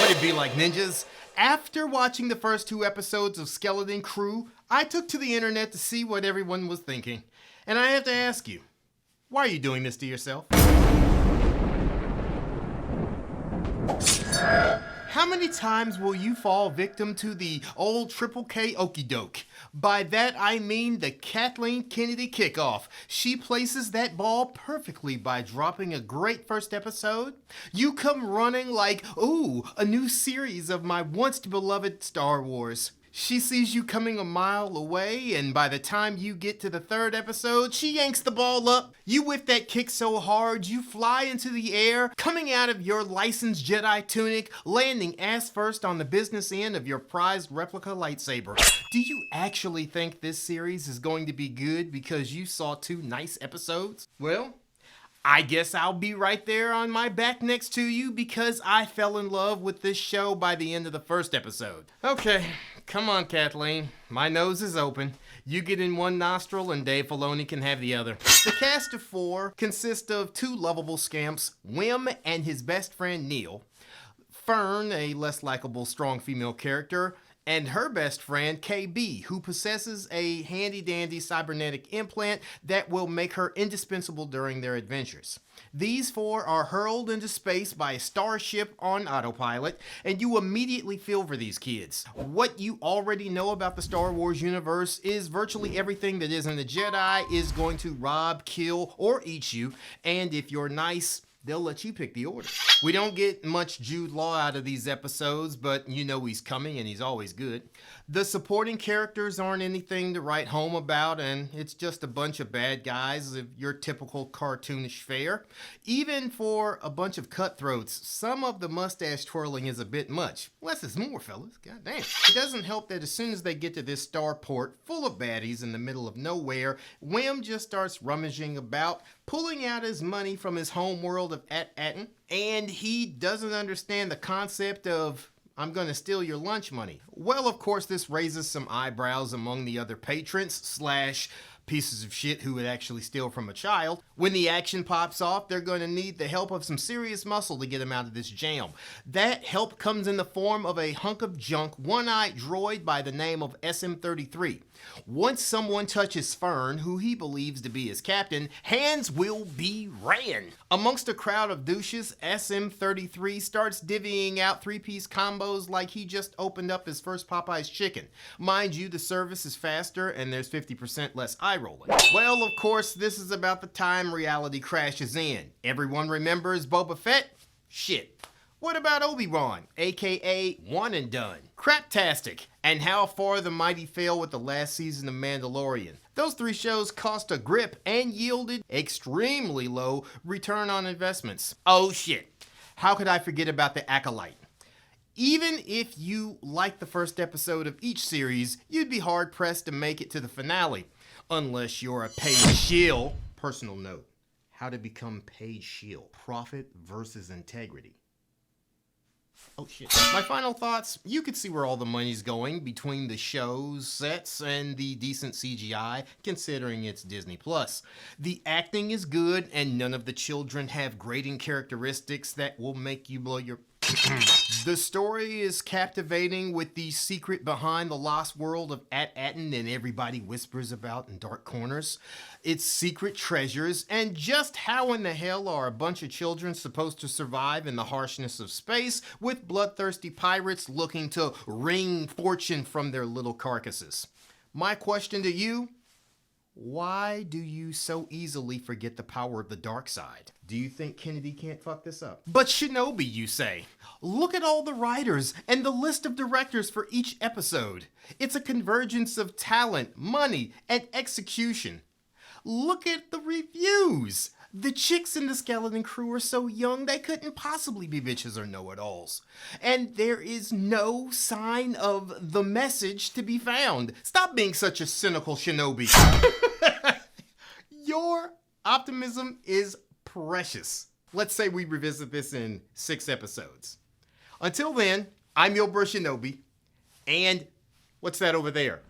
Would it be like ninjas? After watching the first 2 episodes of Skeleton Crew, I took to the internet to see what everyone was thinking. And I have to ask you, why are you doing this to yourself? How many times will you fall victim to the old Triple K okie doke? By that I mean the Kathleen Kennedy kickoff. She places that ball perfectly by dropping a great first episode. You come running like, ooh, a new series of my once beloved Star Wars. She sees you coming a mile away, and by the time you get to the 3rd episode, she yanks the ball up. You whip that kick so hard, you fly into the air, coming out of your licensed Jedi tunic, landing ass first on the business end of your prized replica lightsaber. Do you actually think this series is going to be good because you saw 2 nice episodes? Well, I guess I'll be right there on my back next to you because I fell in love with this show by the end of the 1st episode. Okay, come on, Kathleen. My nose is open. You get in one nostril and Dave Filoni can have the other. The cast of 4 consists of 2 lovable scamps, Wim and his best friend Neil, Fern, a less likable strong female character, and her best friend, KB, who possesses a handy-dandy cybernetic implant that will make her indispensable during their adventures. These 4 are hurled into space by a starship on autopilot, and you immediately feel for these kids. What you already know about the Star Wars universe is virtually everything that isn't a Jedi is going to rob, kill, or eat you, and if you're nice, they'll let you pick the order. We don't get much Jude Law out of these episodes, but you know he's coming and he's always good. The supporting characters aren't anything to write home about, and it's just a bunch of bad guys of your typical cartoonish fare. Even for a bunch of cutthroats, some of the mustache twirling is a bit much. Less is more, fellas. God damn. It doesn't help that as soon as they get to this starport full of baddies in the middle of nowhere, Wim just starts rummaging about, pulling out his money from his home world of At-Atten, and he doesn't understand the concept of, I'm gonna steal your lunch money. Well, of course, this raises some eyebrows among the other patrons / pieces of shit who would actually steal from a child. When the action pops off, they're going to need the help of some serious muscle to get them out of this jam. That help comes in the form of a hunk of junk, one-eyed droid by the name of SM-33. Once someone touches Fern, who he believes to be his captain, hands will be ran. Amongst a crowd of douches, SM-33 starts divvying out 3-piece combos like he just opened up his first Popeye's chicken. Mind you, the service is faster and there's 50% less eye rolling. Well, of course, this is about the time reality crashes in. Everyone remembers Boba Fett? Shit. What about Obi-Wan, aka One and Done? Craptastic. And how far the mighty fell with the last season of Mandalorian. Those 3 shows cost a grip and yielded extremely low return on investments. Oh shit. How could I forget about The Acolyte? Even if you like the first episode of each series, you'd be hard-pressed to make it to the finale. Unless you're a paid shill. Personal note. How to become paid shill. Profit versus integrity. Oh shit. My final thoughts, you could see where all the money's going between the shows, sets, and the decent CGI, considering it's Disney+. The acting is good, and none of the children have grating characteristics that will make you blow your... The story is captivating with the secret behind the lost world of At-Atten and everybody whispers about in dark corners. Its secret treasures, and just how in the hell are a bunch of children supposed to survive in the harshness of space with bloodthirsty pirates looking to wring fortune from their little carcasses? My question to you, why do you so easily forget the power of the dark side? Do you think Kennedy can't fuck this up? But Shinobi, you say. Look at all the writers and the list of directors for each episode. It's a convergence of talent, money, and execution. Look at the reviews. The chicks in the Skeleton Crew are so young they couldn't possibly be bitches or know-it-alls. And there is no sign of the message to be found. Stop being such a cynical shinobi. Your optimism is precious. Let's say we revisit this in 6 episodes. Until then, I'm your bro Shinobi, and what's that over there?